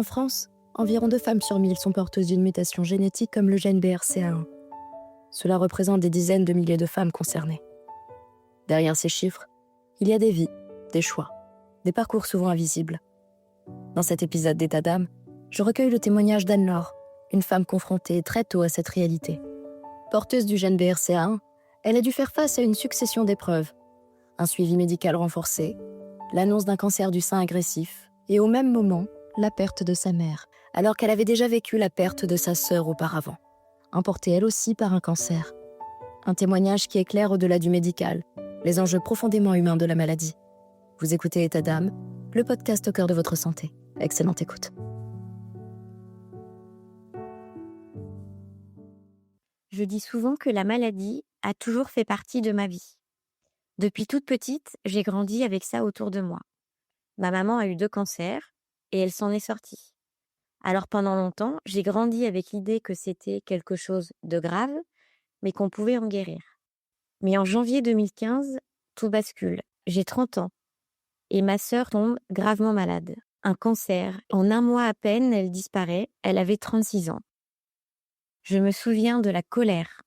En France, environ 2 femmes sur 1000 sont porteuses d'une mutation génétique comme le gène BRCA1. Cela représente des dizaines de milliers de femmes concernées. Derrière ces chiffres, il y a des vies, des choix, des parcours souvent invisibles. Dans cet épisode d'État d'âme, je recueille le témoignage d'Anne-Laure, une femme confrontée très tôt à cette réalité. Porteuse du gène BRCA1, elle a dû faire face à une succession d'épreuves. Un suivi médical renforcé, l'annonce d'un cancer du sein agressif et au même moment, la perte de sa mère, alors qu'elle avait déjà vécu la perte de sa sœur auparavant, emportée elle aussi par un cancer. Un témoignage qui éclaire au-delà du médical, les enjeux profondément humains de la maladie. Vous écoutez État d'âme, le podcast au cœur de votre santé. Excellente écoute. Je dis souvent que la maladie a toujours fait partie de ma vie. Depuis toute petite, j'ai grandi avec ça autour de moi. Ma maman a eu 2 cancers et elle s'en est sortie. Alors pendant longtemps, j'ai grandi avec l'idée que c'était quelque chose de grave, mais qu'on pouvait en guérir. Mais en janvier 2015, tout bascule. J'ai 30 ans et ma sœur tombe gravement malade. Un cancer. En 1 mois à peine, elle disparaît. Elle avait 36 ans. Je me souviens de la colère,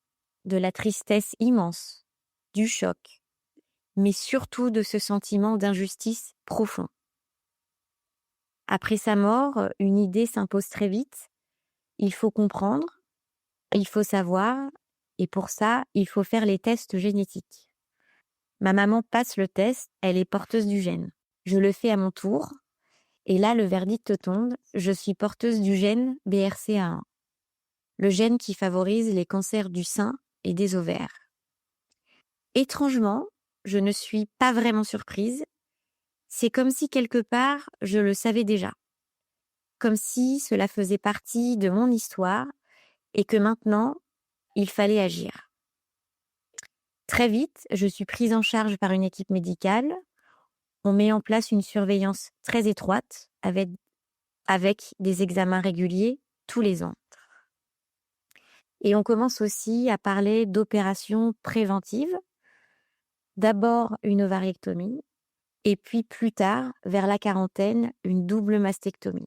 de la tristesse immense, du choc, mais surtout de ce sentiment d'injustice profond. Après sa mort, une idée s'impose très vite. Il faut comprendre, il faut savoir, et pour ça, il faut faire les tests génétiques. Ma maman passe le test, elle est porteuse du gène. Je le fais à mon tour, et là, le verdict tombe, je suis porteuse du gène BRCA1, le gène qui favorise les cancers du sein et des ovaires. Étrangement, je ne suis pas vraiment surprise. C'est comme si quelque part, je le savais déjà. Comme si cela faisait partie de mon histoire et que maintenant, il fallait agir. Très vite, je suis prise en charge par une équipe médicale. On met en place une surveillance très étroite avec des examens réguliers tous les ans. Et on commence aussi à parler d'opérations préventives. D'abord une ovariectomie et puis plus tard, vers la quarantaine, une double mastectomie.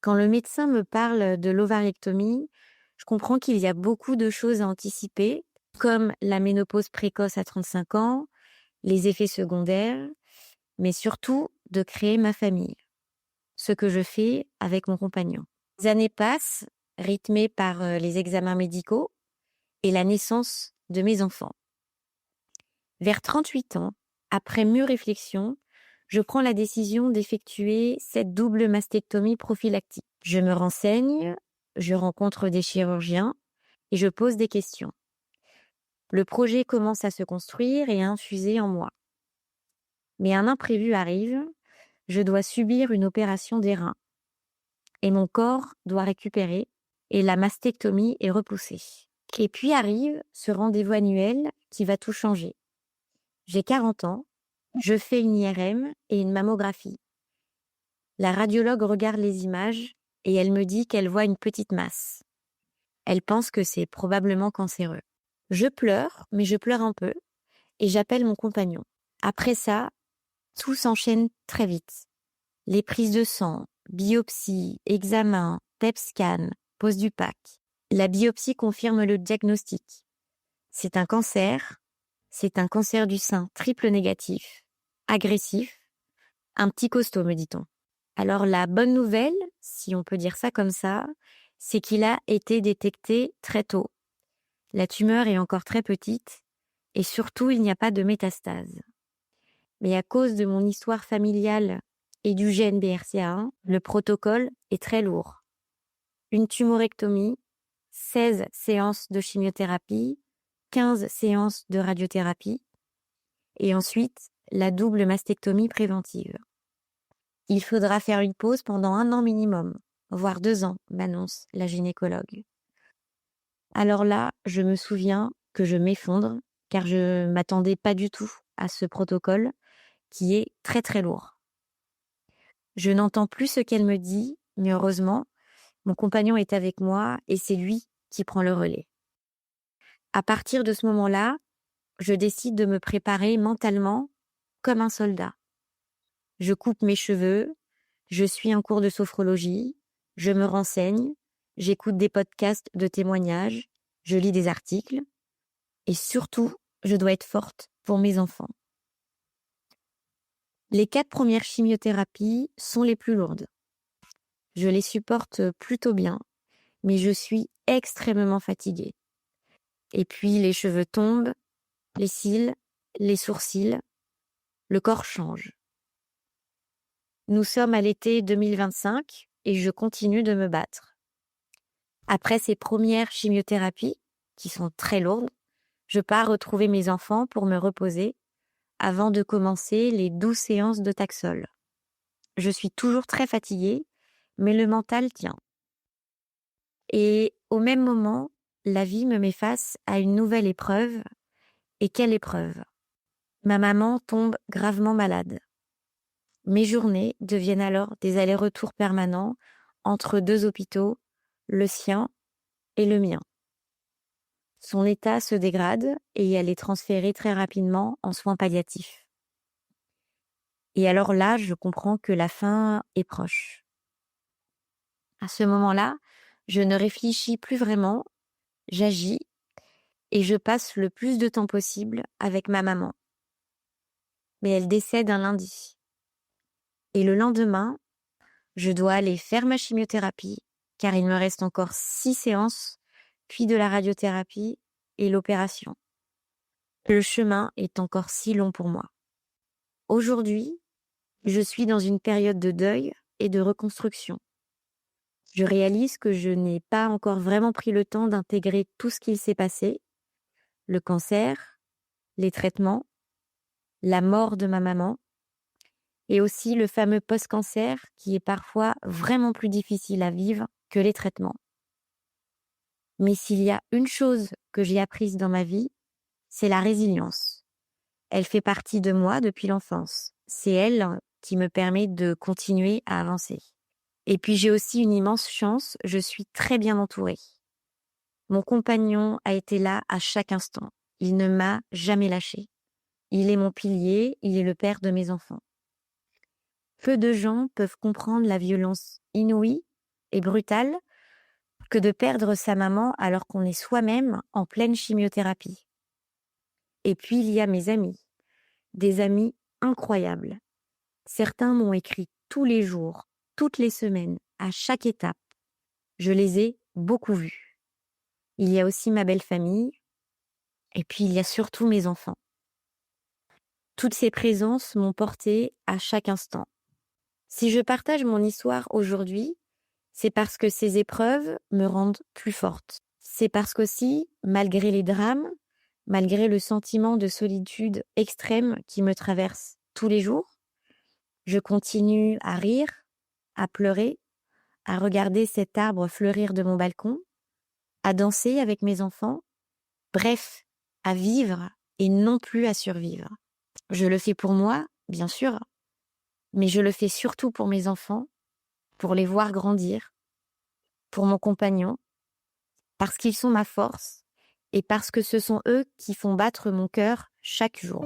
Quand le médecin me parle de l'ovariectomie, je comprends qu'il y a beaucoup de choses à anticiper, comme la ménopause précoce à 35 ans, les effets secondaires, mais surtout de créer ma famille, ce que je fais avec mon compagnon. Les années passent, rythmées par les examens médicaux et la naissance de mes enfants. Vers 38 ans, après mûre réflexion, je prends la décision d'effectuer cette double mastectomie prophylactique. Je me renseigne, je rencontre des chirurgiens et je pose des questions. Le projet commence à se construire et à infuser en moi. Mais un imprévu arrive, je dois subir une opération des reins. Et mon corps doit récupérer et la mastectomie est repoussée. Et puis arrive ce rendez-vous annuel qui va tout changer. J'ai 40 ans, je fais une IRM et une mammographie. La radiologue regarde les images et elle me dit qu'elle voit une petite masse. Elle pense que c'est probablement cancéreux. Je pleure, mais je pleure un peu et j'appelle mon compagnon. Après ça, tout s'enchaîne très vite. Les prises de sang, biopsie, examen, PET scan, pose du PAC. La biopsie confirme le diagnostic. C'est un cancer du sein triple négatif, agressif, un petit costaud, me dit-on. Alors la bonne nouvelle, si on peut dire ça comme ça, c'est qu'il a été détecté très tôt. La tumeur est encore très petite et surtout il n'y a pas de métastase. Mais à cause de mon histoire familiale et du gène BRCA1, le protocole est très lourd. Une tumorectomie, 16 séances de chimiothérapie, 15 séances de radiothérapie et ensuite la double mastectomie préventive. Il faudra faire une pause pendant 1 an minimum, voire 2 ans, m'annonce la gynécologue. Alors là, je me souviens que je m'effondre car je ne m'attendais pas du tout à ce protocole qui est très très lourd. Je n'entends plus ce qu'elle me dit, mais heureusement, mon compagnon est avec moi et c'est lui qui prend le relais. À partir de ce moment-là, je décide de me préparer mentalement comme un soldat. Je coupe mes cheveux, Je suis un cours de sophrologie, je me renseigne, j'écoute des podcasts de témoignages, je lis des articles et surtout, je dois être forte pour mes enfants. Les 4 premières chimiothérapies sont les plus lourdes. Je les supporte plutôt bien, mais je suis extrêmement fatiguée. Et puis les cheveux tombent, les cils, les sourcils, le corps change. Nous sommes à l'été 2025 et je continue de me battre. Après ces premières chimiothérapies, qui sont très lourdes, je pars retrouver mes enfants pour me reposer avant de commencer les 12 séances de Taxol. Je suis toujours très fatiguée, mais le mental tient. Et au même moment, la vie me met face à une nouvelle épreuve. Et quelle épreuve! Ma maman tombe gravement malade. Mes journées deviennent alors des allers-retours permanents entre 2 hôpitaux, le sien et le mien. Son état se dégrade et elle est transférée très rapidement en soins palliatifs. Et alors là, je comprends que la fin est proche. À ce moment-là, je ne réfléchis plus vraiment, j'agis et je passe le plus de temps possible avec ma maman. Mais elle décède un lundi. Et le lendemain, je dois aller faire ma chimiothérapie, car il me reste encore 6 séances, puis de la radiothérapie et l'opération. Le chemin est encore si long pour moi. Aujourd'hui, je suis dans une période de deuil et de reconstruction. Je réalise que je n'ai pas encore vraiment pris le temps d'intégrer tout ce qu'il s'est passé, le cancer, les traitements, la mort de ma maman, et aussi le fameux post-cancer qui est parfois vraiment plus difficile à vivre que les traitements. Mais s'il y a une chose que j'ai apprise dans ma vie, c'est la résilience. Elle fait partie de moi depuis l'enfance. C'est elle qui me permet de continuer à avancer. Et puis j'ai aussi une immense chance, je suis très bien entourée. Mon compagnon a été là à chaque instant. Il ne m'a jamais lâchée. Il est mon pilier, il est le père de mes enfants. Peu de gens peuvent comprendre la violence inouïe et brutale que de perdre sa maman alors qu'on est soi-même en pleine chimiothérapie. Et puis il y a mes amis, des amis incroyables. Certains m'ont écrit tous les jours, toutes les semaines, à chaque étape. Je les ai beaucoup vus. Il y a aussi ma belle famille, et puis il y a surtout mes enfants. Toutes ces présences m'ont portée à chaque instant. Si je partage mon histoire aujourd'hui, c'est parce que ces épreuves me rendent plus forte. C'est parce qu'aussi, malgré les drames, malgré le sentiment de solitude extrême qui me traverse tous les jours, je continue à rire, à pleurer, à regarder cet arbre fleurir de mon balcon, à danser avec mes enfants, bref, à vivre et non plus à survivre. Je le fais pour moi, bien sûr, mais je le fais surtout pour mes enfants, pour les voir grandir, pour mon compagnon, parce qu'ils sont ma force et parce que ce sont eux qui font battre mon cœur chaque jour.